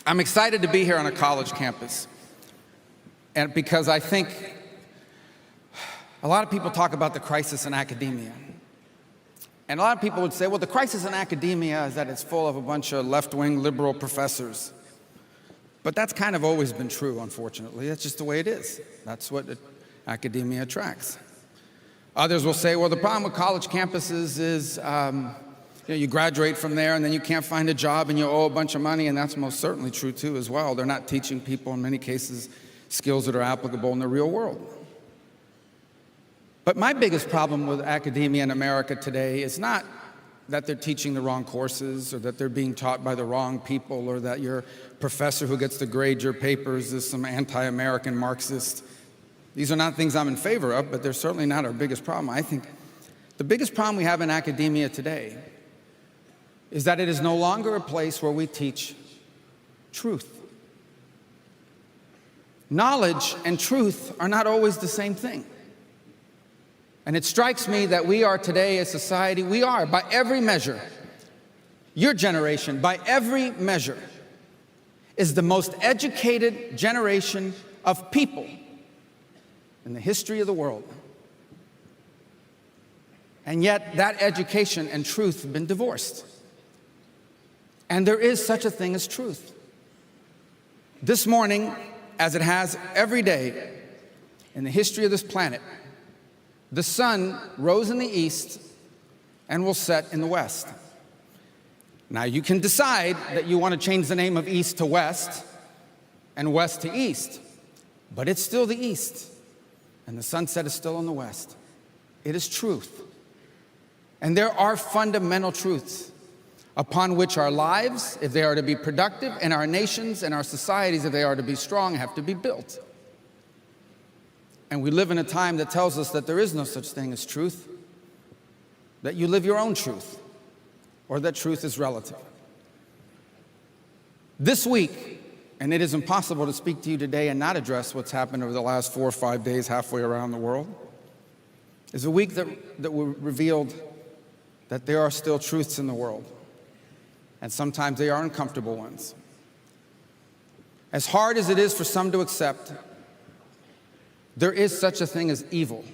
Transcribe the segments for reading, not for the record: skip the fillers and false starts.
I'm excited to be here on a college campus, and because I think a lot of people talk about the crisis in academia. And a lot of people would say, well, the crisis in academia is that it's full of a bunch of left-wing liberal professors. But that's kind of always been true, unfortunately. That's just the way it is. That's what academia attracts. Others will say, well, the problem with college campuses is you graduate from there and then you can't find a job and you owe a bunch of money, and that's most certainly true too as well. They're not teaching people, in many cases, skills that are applicable in the real world. But my biggest problem with academia in America today is not that they're teaching the wrong courses or that they're being taught by the wrong people or that your professor who gets to grade your papers is some anti-American Marxist. These are not things I'm in favor of, but they're certainly not our biggest problem. I think the biggest problem we have in academia today is that it is no longer a place where we teach truth. Knowledge and truth are not always the same thing. And it strikes me that we are today a society, we are, by every measure, your generation, by every measure, is the most educated generation of people in the history of the world. And yet that education and truth have been divorced. And there is such a thing as truth. This morning, as it has every day in the history of this planet, the sun rose in the east and will set in the west. Now you can decide that you want to change the name of east to west and west to east, but it's still the east, and the sunset is still in the west. It is truth. And there are fundamental truths upon which our lives, if they are to be productive, and our nations and our societies, if they are to be strong, have to be built. And we live in a time that tells us that there is no such thing as truth, that you live your own truth, or that truth is relative. This week, and it is impossible to speak to you today and not address what's happened over the last 4 or 5 days halfway around the world, is a week that revealed that there are still truths in the world, and sometimes they are uncomfortable ones. As hard as it is for some to accept, there is such a thing as evil,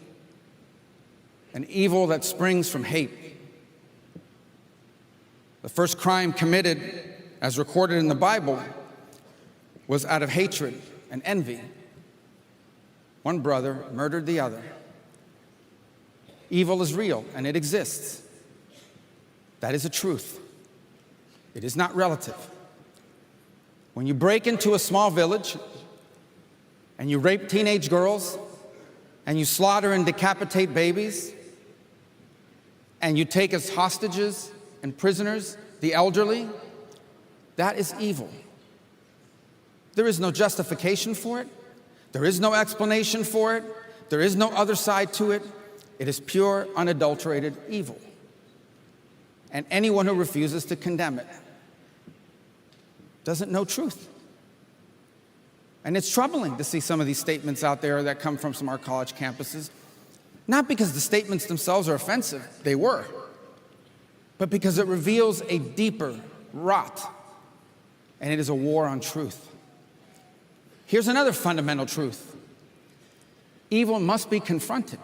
an evil that springs from hate. The first crime committed, as recorded in the Bible, was out of hatred and envy. One brother murdered the other. Evil is real, and it exists. That is a truth. It is not relative. When you break into a small village and you rape teenage girls, and you slaughter and decapitate babies, and you take as hostages and prisoners the elderly, that is evil. There is no justification for it. There is no explanation for it. There is no other side to it. It is pure, unadulterated evil. And anyone who refuses to condemn it doesn't know truth. And it's troubling to see some of these statements out there that come from some of our college campuses, not because the statements themselves are offensive, they were, but because it reveals a deeper rot, and it is a war on truth. Here's another fundamental truth. Evil must be confronted.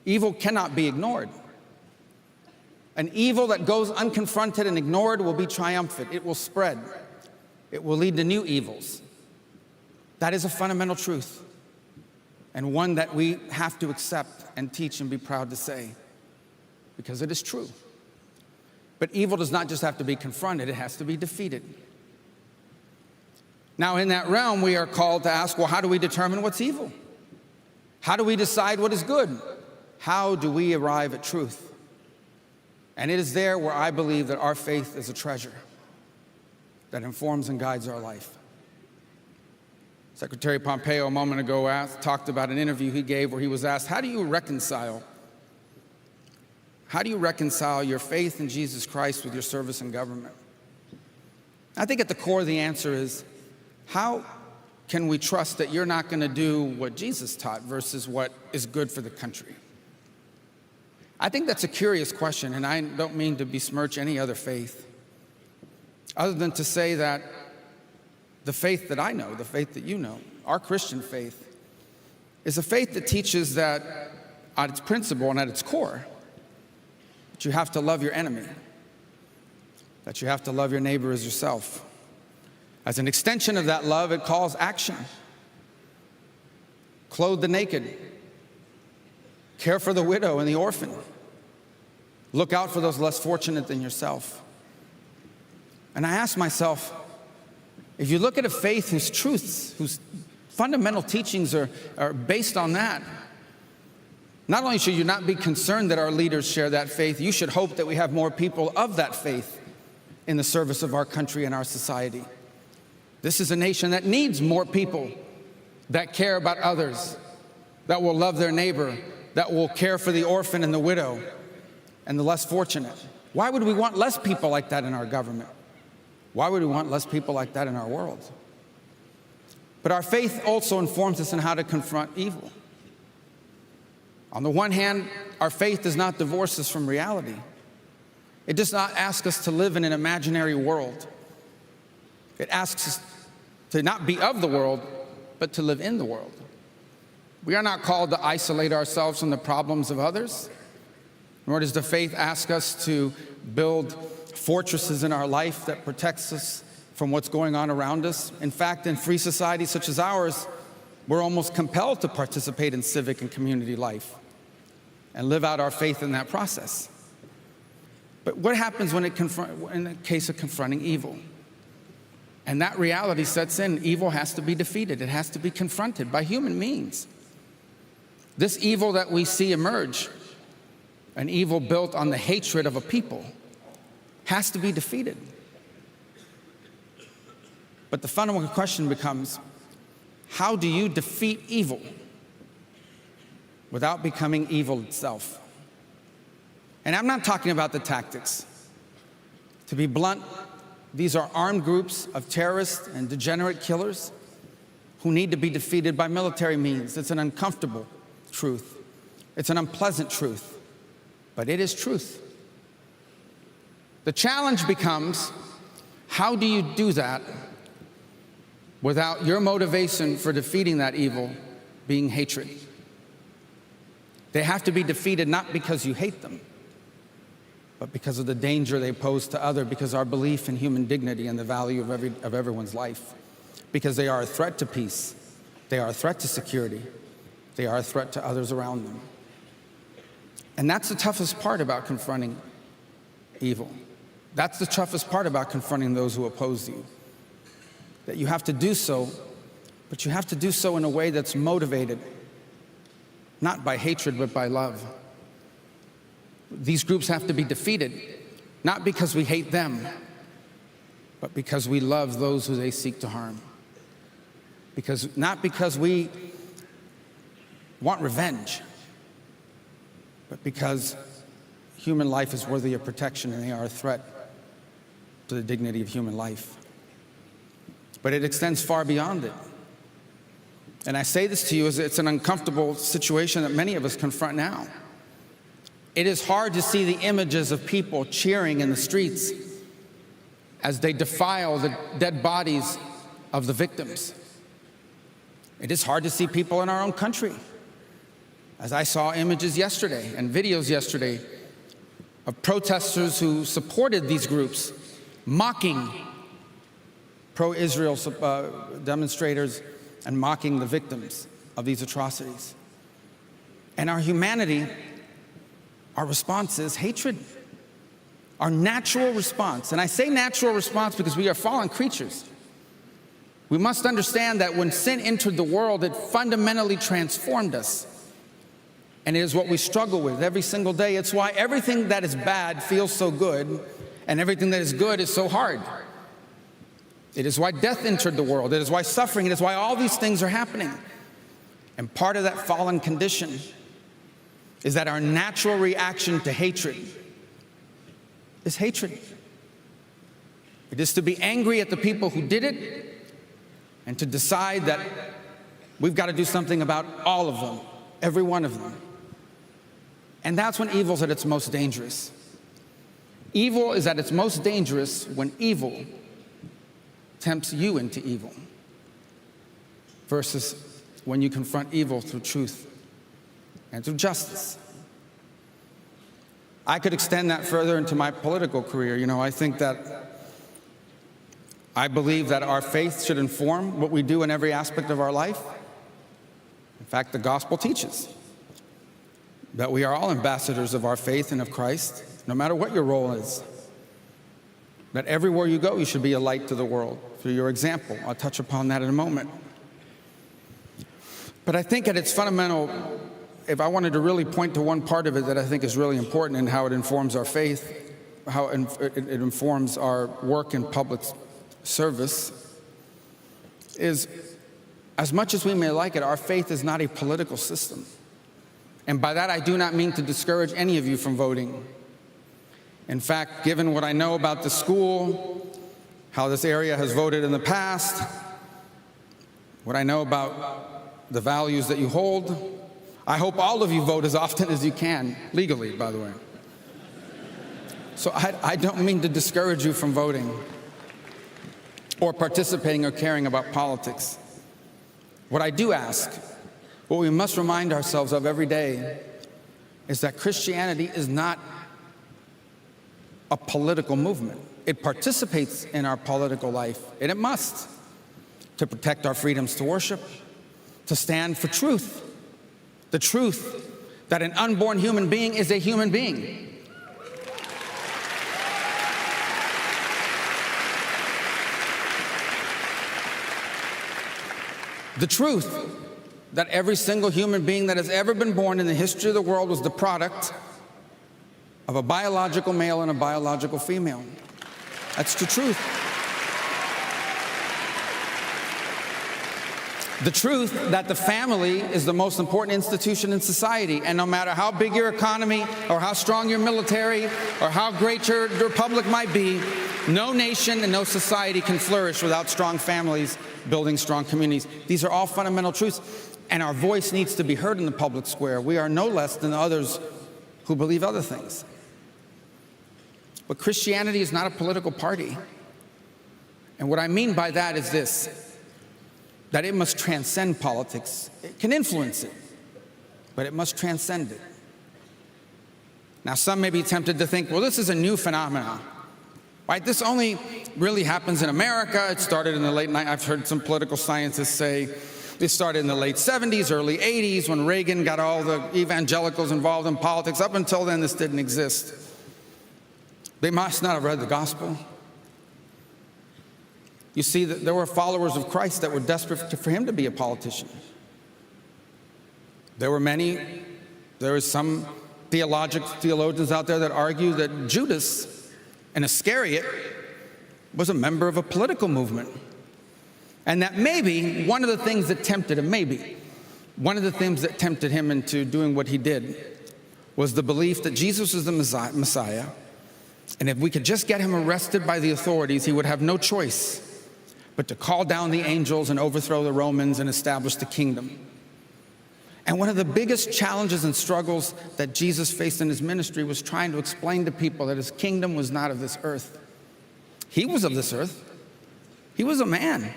Evil cannot be ignored. An evil that goes unconfronted and ignored will be triumphant. It will spread. It will lead to new evils. That is a fundamental truth, and one that we have to accept and teach and be proud to say, because it is true. But evil does not just have to be confronted, it has to be defeated. Now, in that realm, we are called to ask, well, how do we determine what's evil? How do we decide what is good? How do we arrive at truth? And it is there where I believe that our faith is a treasure that informs and guides our life. Secretary Pompeo a moment ago talked about an interview he gave where he was asked, how do you reconcile your faith in Jesus Christ with your service in government? I think at the core of the answer is, how can we trust that you're not going to do what Jesus taught versus what is good for the country? I think that's a curious question, and I don't mean to besmirch any other faith, other than to say that the faith that I know, the faith that you know, our Christian faith, is a faith that teaches that at its principle and at its core, that you have to love your enemy, that you have to love your neighbor as yourself. As an extension of that love, it calls action. Clothe the naked, care for the widow and the orphan, look out for those less fortunate than yourself. And I ask myself, if you look at a faith whose truths, whose fundamental teachings are based on that, not only should you not be concerned that our leaders share that faith, you should hope that we have more people of that faith in the service of our country and our society. This is a nation that needs more people that care about others, that will love their neighbor, that will care for the orphan and the widow and the less fortunate. Why would we want less people like that in our government? Why would we want less people like that in our world? But our faith also informs us in how to confront evil. On the one hand, our faith does not divorce us from reality. It does not ask us to live in an imaginary world. It asks us to not be of the world, but to live in the world. We are not called to isolate ourselves from the problems of others, nor does the faith ask us to build fortresses in our life that protects us from what's going on around us. In fact, in free societies such as ours, we're almost compelled to participate in civic and community life and live out our faith in that process. But what happens when in the case of confronting evil? And that reality sets in. Evil has to be defeated. It has to be confronted by human means. This evil that we see emerge, an evil built on the hatred of a people, has to be defeated. But the fundamental question becomes, how do you defeat evil without becoming evil itself? And I'm not talking about the tactics. To be blunt, these are armed groups of terrorists and degenerate killers who need to be defeated by military means. It's an uncomfortable truth. It's an unpleasant truth, but it is truth. The challenge becomes, how do you do that without your motivation for defeating that evil being hatred? They have to be defeated not because you hate them, but because of the danger they pose to others, because our belief in human dignity and the value of everyone's life, because they are a threat to peace, they are a threat to security, they are a threat to others around them. And that's the toughest part about confronting evil. That's the toughest part about confronting those who oppose you. That you have to do so, but you have to do so in a way that's motivated, not by hatred, but by love. These groups have to be defeated, not because we hate them, but because we love those who they seek to harm. Not because we want revenge, but because human life is worthy of protection and they are a threat to the dignity of human life. But it extends far beyond it. And I say this to you as it's an uncomfortable situation that many of us confront now. It is hard to see the images of people cheering in the streets as they defile the dead bodies of the victims. It is hard to see people in our own country, as I saw images yesterday and videos yesterday of protesters who supported these groups mocking pro-Israel demonstrators and mocking the victims of these atrocities. And our humanity, our response is hatred. Our natural response, and I say natural response because we are fallen creatures. We must understand that when sin entered the world, it fundamentally transformed us. And it is what we struggle with every single day. It's why everything that is bad feels so good, and everything that is good is so hard. It is why death entered the world. It is why suffering. It is why all these things are happening. And part of that fallen condition is that our natural reaction to hatred is hatred. It is to be angry at the people who did it and to decide that we've got to do something about all of them, every one of them. And that's when evil's at its most dangerous. Evil is at its most dangerous when evil tempts you into evil versus when you confront evil through truth and through justice. I could extend that further into my political career. I believe that our faith should inform what we do in every aspect of our life. In fact, the gospel teaches that we are all ambassadors of our faith and of Christ, no matter what your role is. That everywhere you go, you should be a light to the world through your example. I'll touch upon that in a moment. But I think at its fundamental, if I wanted to really point to one part of it that I think is really important in how it informs our faith, how it informs our work in public service, is as much as we may like it, our faith is not a political system. And by that, I do not mean to discourage any of you from voting. In fact, given what I know about the school, how this area has voted in the past, what I know about the values that you hold, I hope all of you vote as often as you can, legally, by the way. So I don't mean to discourage you from voting or participating or caring about politics. What I do ask, what we must remind ourselves of every day, is that Christianity is not a political movement. It participates in our political life, and it must, to protect our freedoms to worship, to stand for truth, the truth that an unborn human being is a human being. The truth that every single human being that has ever been born in the history of the world was the product of a biological male and a biological female. That's the truth. The truth that the family is the most important institution in society, and no matter how big your economy or how strong your military or how great your republic might be, no nation and no society can flourish without strong families building strong communities. These are all fundamental truths, and our voice needs to be heard in the public square. We are no less than others who believe other things. But Christianity is not a political party. And what I mean by that is this, that it must transcend politics. It can influence it, but it must transcend it. Now, some may be tempted to think, well, this is a new phenomenon, right? This only really happens in America. It started in the late 90s. I've heard some political scientists say it started in the late 70s, early 80s, when Reagan got all the evangelicals involved in politics. Up until then, this didn't exist. They must not have read the gospel. You see, that there were followers of Christ that were desperate for him to be a politician. There was some theologians out there that argue that Judas and Iscariot was a member of a political movement. And that maybe one of the things that tempted him, into doing what he did was the belief that Jesus was the Messiah, and if we could just get him arrested by the authorities, he would have no choice but to call down the angels and overthrow the Romans and establish the kingdom. And one of the biggest challenges and struggles that Jesus faced in his ministry was trying to explain to people that his kingdom was not of this earth. He was of this earth. He was a man.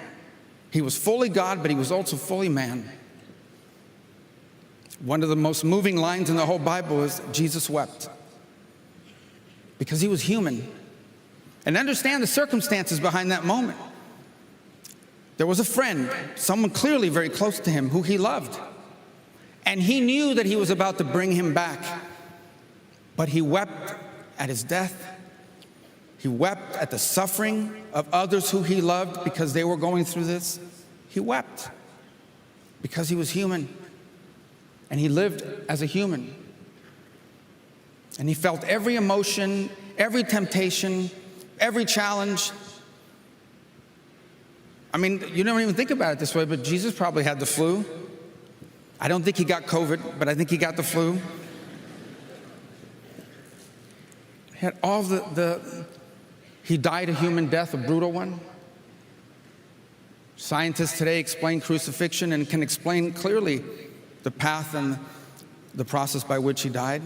He was fully God, but he was also fully man. One of the most moving lines in the whole Bible is Jesus wept because he was human. And understand the circumstances behind that moment. There was a friend, someone clearly very close to him, who he loved. And he knew that he was about to bring him back. But he wept at his death. He wept at the suffering of others who he loved because they were going through this. He wept because he was human. And he lived as a human. And he felt every emotion, every temptation, every challenge. I mean, you don't even think about it this way, but Jesus probably had the flu. I don't think he got COVID, but I think he got the flu. He had all he died a human death, a brutal one. Scientists today explain crucifixion and can explain clearly the path and the process by which he died.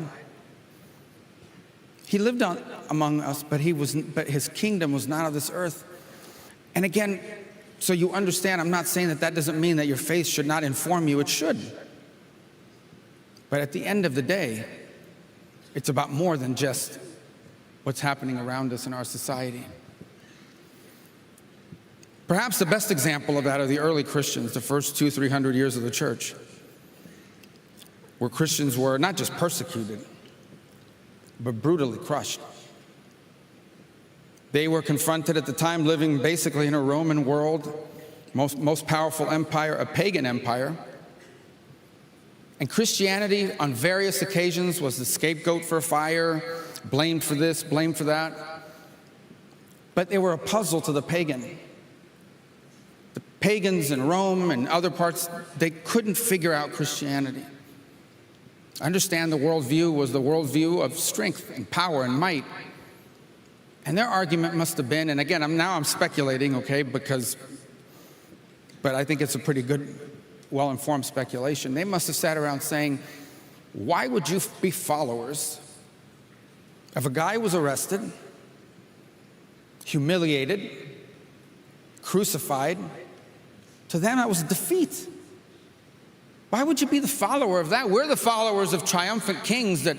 He lived among us, but his kingdom was not of this earth. And again, so you understand, I'm not saying that that doesn't mean that your faith should not inform you. It should. But at the end of the day, it's about more than just what's happening around us in our society. Perhaps the best example of that are the early Christians, the first 200-300 years of the church, where Christians were not just persecuted, but brutally crushed. They were confronted at the time living basically in a Roman world, most powerful empire, a pagan empire. And Christianity on various occasions was the scapegoat for a fire, blamed for this, blamed for that. But they were a puzzle to the pagan. The pagans in Rome and other parts, they couldn't figure out Christianity. Understand the worldview was the worldview of strength and power and might. And their argument must have been, and again, I'm speculating, okay, but I think it's a pretty good, well-informed speculation. They must have sat around saying, why would you be followers if a guy was arrested, humiliated, crucified? To them, that was defeat. Why would you be the follower of that? We're the followers of triumphant kings that,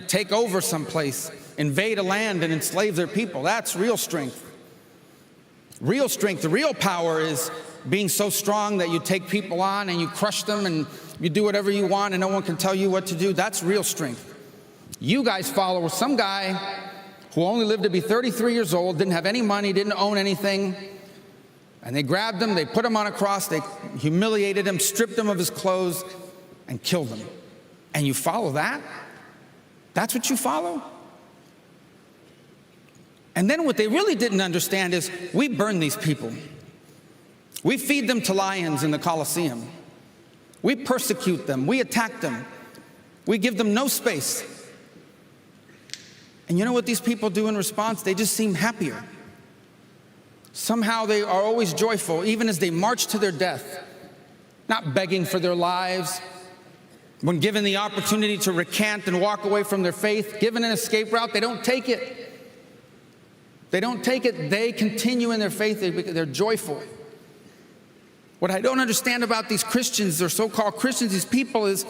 take over someplace, invade a land and enslave their people. That's real strength. Real strength, the real power is being so strong that you take people on and you crush them and you do whatever you want and no one can tell you what to do. That's real strength. You guys follow some guy who only lived to be 33 years old, didn't have any money, didn't own anything, and they grabbed him, they put him on a cross, they humiliated him, stripped him of his clothes, and killed him. And you follow that? That's what you follow? And then what they really didn't understand is we burn these people. We feed them to lions in the Colosseum. We persecute them. We attack them. We give them no space. And you know what these people do in response? They just seem happier. Somehow they are always joyful, even as they march to their death, not begging for their lives. When given the opportunity to recant and walk away from their faith, given an escape route, they don't take it. They don't take it. They continue in their faith. They're joyful. What I don't understand about these Christians, or so-called Christians, these people, is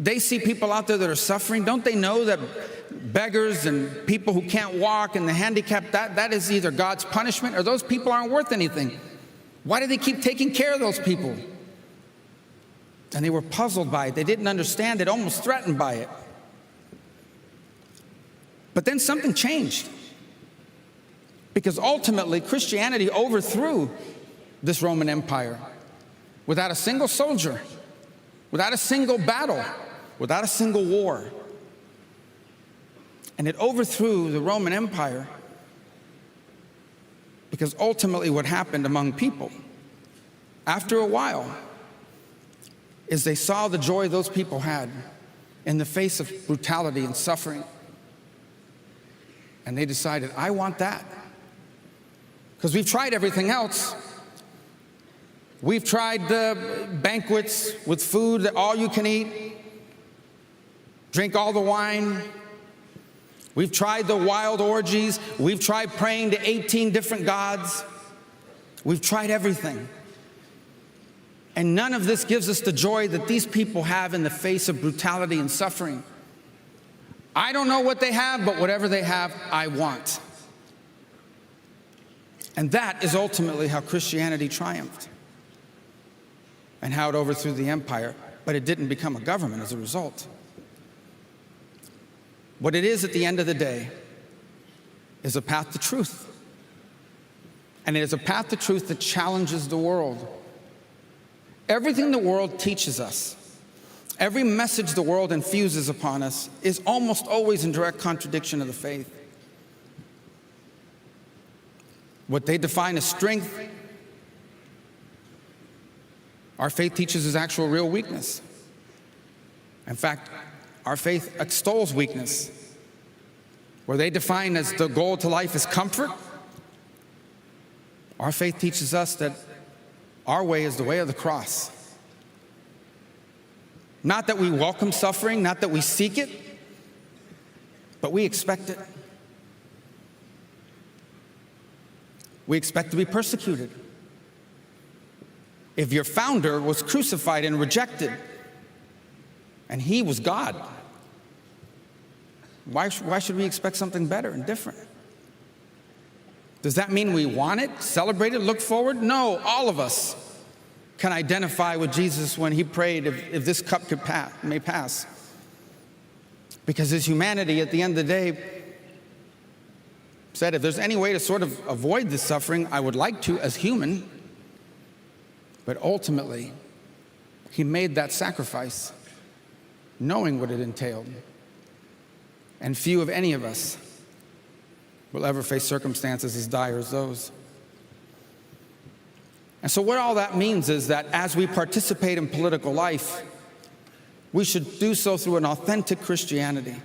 they see people out there that are suffering. Don't they know that beggars and people who can't walk and the handicapped, that is either God's punishment or those people aren't worth anything? Why do they keep taking care of those people? And they were puzzled by it. They didn't understand it, almost threatened by it. But then something changed. Because ultimately, Christianity overthrew this Roman Empire without a single soldier, without a single battle, without a single war. And it overthrew the Roman Empire because ultimately what happened among people, after a while, is they saw the joy those people had in the face of brutality and suffering. And they decided, I want that. Because we've tried everything else. We've tried the banquets with food that all you can eat, drink all the wine. We've tried the wild orgies. We've tried praying to 18 different gods. We've tried everything. And none of this gives us the joy that these people have in the face of brutality and suffering. I don't know what they have, but whatever they have, I want. And that is ultimately how Christianity triumphed and how it overthrew the empire, but it didn't become a government as a result. What it is at the end of the day is a path to truth. And it is a path to truth that challenges the world. Everything the world teaches us, every message the world infuses upon us is almost always in direct contradiction of the faith. What they define as strength, our faith teaches is actual real weakness. In fact, our faith extols weakness. Where they define as the goal to life is comfort, our faith teaches us that our way is the way of the cross. Not that we welcome suffering, not that we seek it, but we expect it. we expect to be persecuted. If your founder was crucified and rejected, and he was God, why should we expect something better and different? Does that mean we want it, celebrate it, look forward? No, all of us can identify with Jesus when he prayed, if this cup may pass. Because his humanity, at the end of the day, said, if there's any way to sort of avoid this suffering, I would like to as human. But ultimately, he made that sacrifice, knowing what it entailed. And few of any of us will ever face circumstances as dire as those. And so what all that means is that as we participate in political life, we should do so through an authentic Christianity,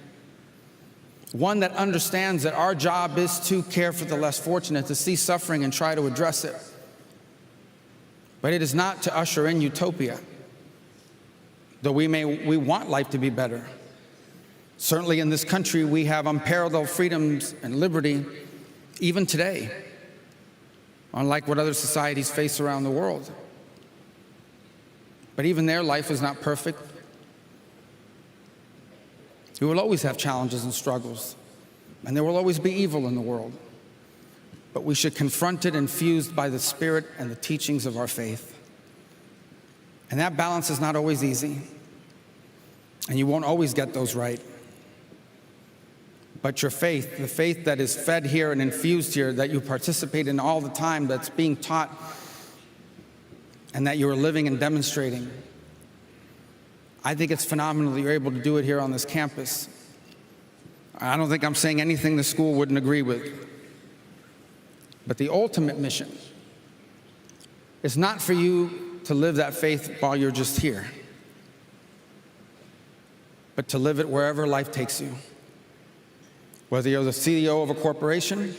one that understands that our job is to care for the less fortunate, to see suffering and try to address it. But it is not to usher in utopia, though we want life to be better. Certainly in this country, we have unparalleled freedoms and liberty, even today, unlike what other societies face around the world. But even there, life is not perfect. We will always have challenges and struggles, and there will always be evil in the world. But we should confront it infused by the Spirit and the teachings of our faith. And that balance is not always easy, and you won't always get those right. But your faith, the faith that is fed here and infused here, that you participate in all the time, that's being taught, and that you are living and demonstrating, I think it's phenomenal that you're able to do it here on this campus. I don't think I'm saying anything the school wouldn't agree with. But the ultimate mission is not for you to live that faith while you're just here, but to live it wherever life takes you. Whether you're the CEO of a corporation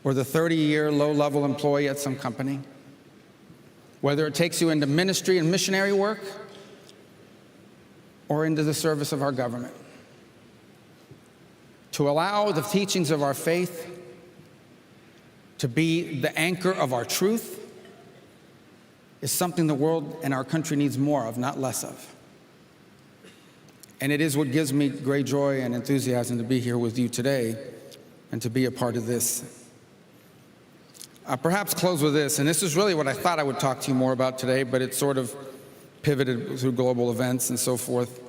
or the 30-year low-level employee at some company, whether it takes you into ministry and missionary work or into the service of our government, to allow the teachings of our faith to be the anchor of our truth is something the world and our country needs more of, not less of. And it is what gives me great joy and enthusiasm to be here with you today and to be a part of this. Perhaps close with this, and this is really what I thought I would talk to you more about today, but it sort of pivoted through global events and so forth.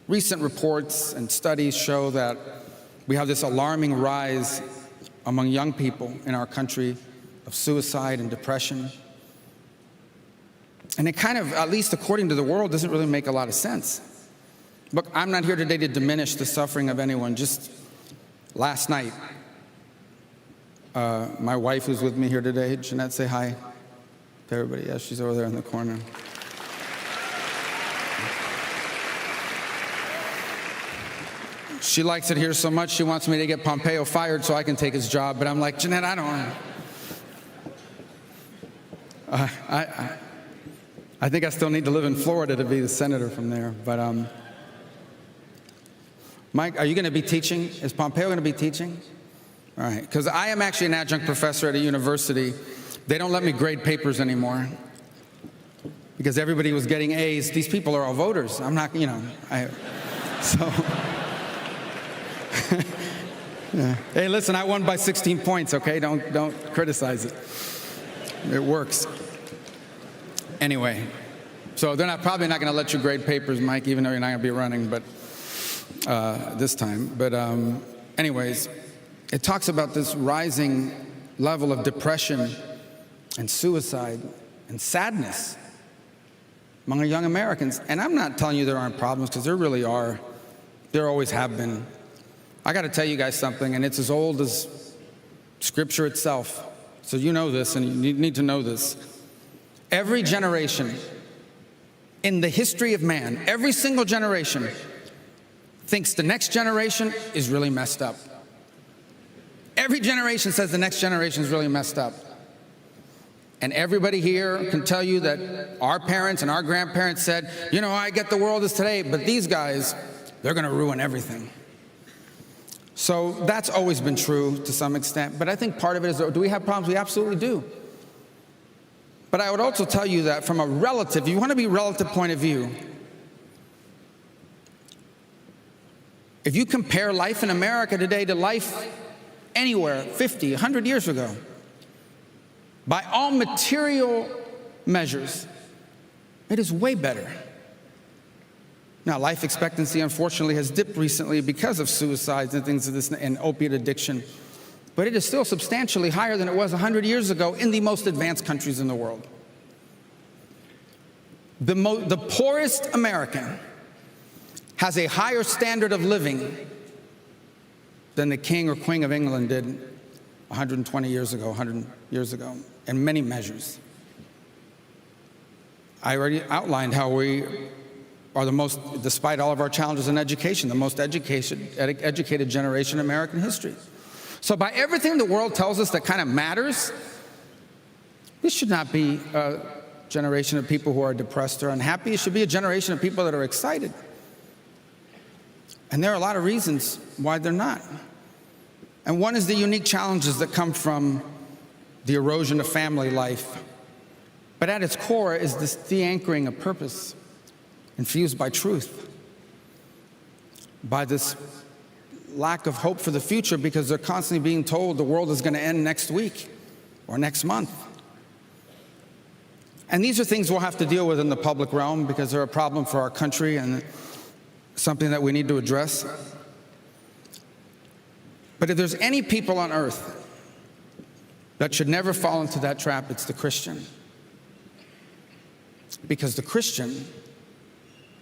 Recent reports and studies show that we have this alarming rise among young people in our country of suicide and depression. And it kind of, at least according to the world, doesn't really make a lot of sense. Look, I'm not here today to diminish the suffering of anyone. Just last night, my wife who's with me here today, Jeanette, say hi to everybody. Yeah, she's over there in the corner. She likes it here so much, she wants me to get Pompeo fired so I can take his job. But I'm like, Jeanette, I don't want to. I think I still need to live in Florida to be the senator from there. But Mike, are you going to be teaching? Is Pompeo going to be teaching? All right, because I am actually an adjunct professor at a university. They don't let me grade papers anymore because everybody was getting A's. These people are all voters. I'm not, so. Yeah. Hey, listen, I won by 16 points, okay? Don't criticize it. It works. Anyway, so they're probably not going to let you grade papers, Mike, even though you're not going to be running, but this time. But anyways, it talks about this rising level of depression and suicide and sadness among young Americans. And I'm not telling you there aren't problems, because there really are. There always have been. I got to tell you guys something, and it's as old as Scripture itself. So you know this, and you need to know this. Every generation in the history of man, every single generation thinks the next generation is really messed up. Every generation says the next generation is really messed up. And everybody here can tell you that our parents and our grandparents said, I get the world as today, but these guys, they're going to ruin everything. So that's always been true to some extent. But I think part of it is, do we have problems? We absolutely do. But I would also tell you that from a relative, you want to be relative point of view, if you compare life in America today to life anywhere 50, 100 years ago, by all material measures, it is way better. Now, life expectancy, unfortunately, has dipped recently because of suicides and things of this, and opiate addiction. But it is still substantially higher than it was 100 years ago in the most advanced countries in the world. The poorest American has a higher standard of living than the king or queen of England did 120 years ago, 100 years ago, in many measures. I already outlined how we are the most, despite all of our challenges in education, the most educated generation in American history. So by everything the world tells us that kind of matters, this should not be a generation of people who are depressed or unhappy. It should be a generation of people that are excited. And there are a lot of reasons why they're not. And one is the unique challenges that come from the erosion of family life. But at its core is this de-anchoring of purpose, infused by truth, by this lack of hope for the future because they're constantly being told the world is going to end next week or next month. And these are things we'll have to deal with in the public realm because they're a problem for our country and something that we need to address. But if there's any people on earth that should never fall into that trap, it's the Christian. Because the Christian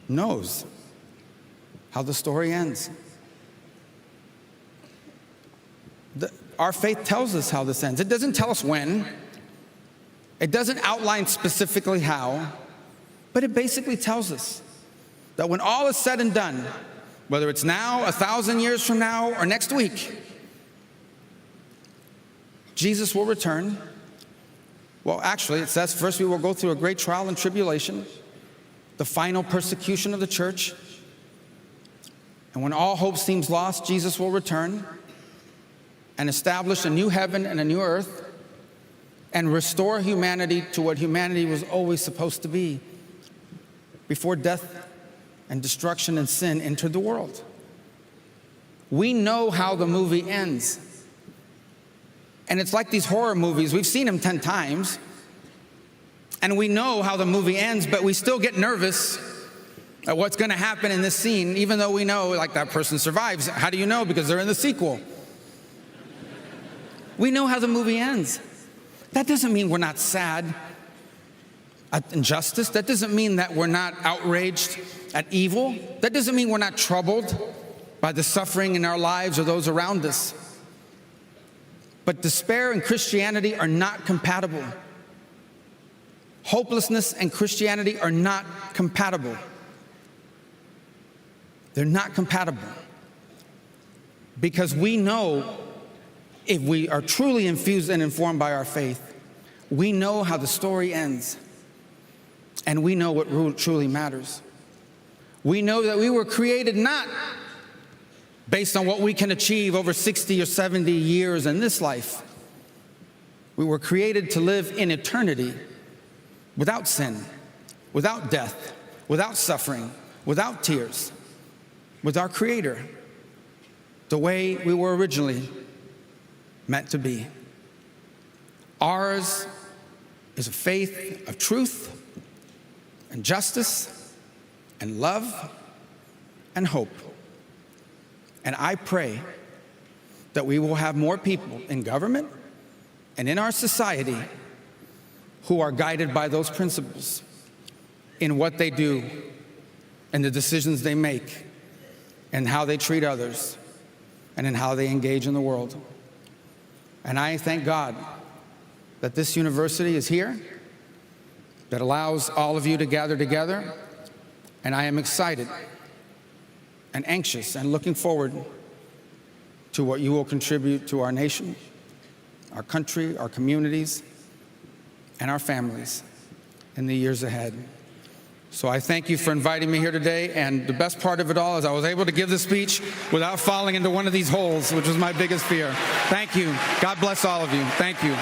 knows how the story ends. Our faith tells us how this ends. It doesn't tell us when. It doesn't outline specifically how, but it basically tells us that when all is said and done, whether it's now, 1,000 years from now, or next week, Jesus will return. Well, actually, it says first we will go through a great trial and tribulation, the final persecution of the church. And when all hope seems lost, Jesus will return and establish a new heaven and a new earth and restore humanity to what humanity was always supposed to be before death and destruction and sin entered the world. We know how the movie ends. And it's like these horror movies. We've seen them 10 times. And we know how the movie ends, but we still get nervous at what's going to happen in this scene, even though we know, like, that person survives. How do you know? Because they're in the sequel. We know how the movie ends. That doesn't mean we're not sad at injustice. That doesn't mean that we're not outraged at evil. That doesn't mean we're not troubled by the suffering in our lives or those around us. But despair and Christianity are not compatible. Hopelessness and Christianity are not compatible. They're not compatible. Because we know, if we are truly infused and informed by our faith, we know how the story ends. And we know what truly matters. We know that we were created not based on what we can achieve over 60 or 70 years in this life. We were created to live in eternity without sin, without death, without suffering, without tears, with our Creator, the way we were originally meant to be. Ours is a faith of truth and justice and love and hope. And I pray that we will have more people in government and in our society who are guided by those principles in what they do and the decisions they make and how they treat others and in how they engage in the world. And I thank God that this university is here, that allows all of you to gather together, and I am excited and anxious and looking forward to what you will contribute to our nation, our country, our communities, and our families in the years ahead. So I thank you for inviting me here today, and the best part of it all is I was able to give the speech without falling into one of these holes, which was my biggest fear. Thank you. God bless all of you. Thank you.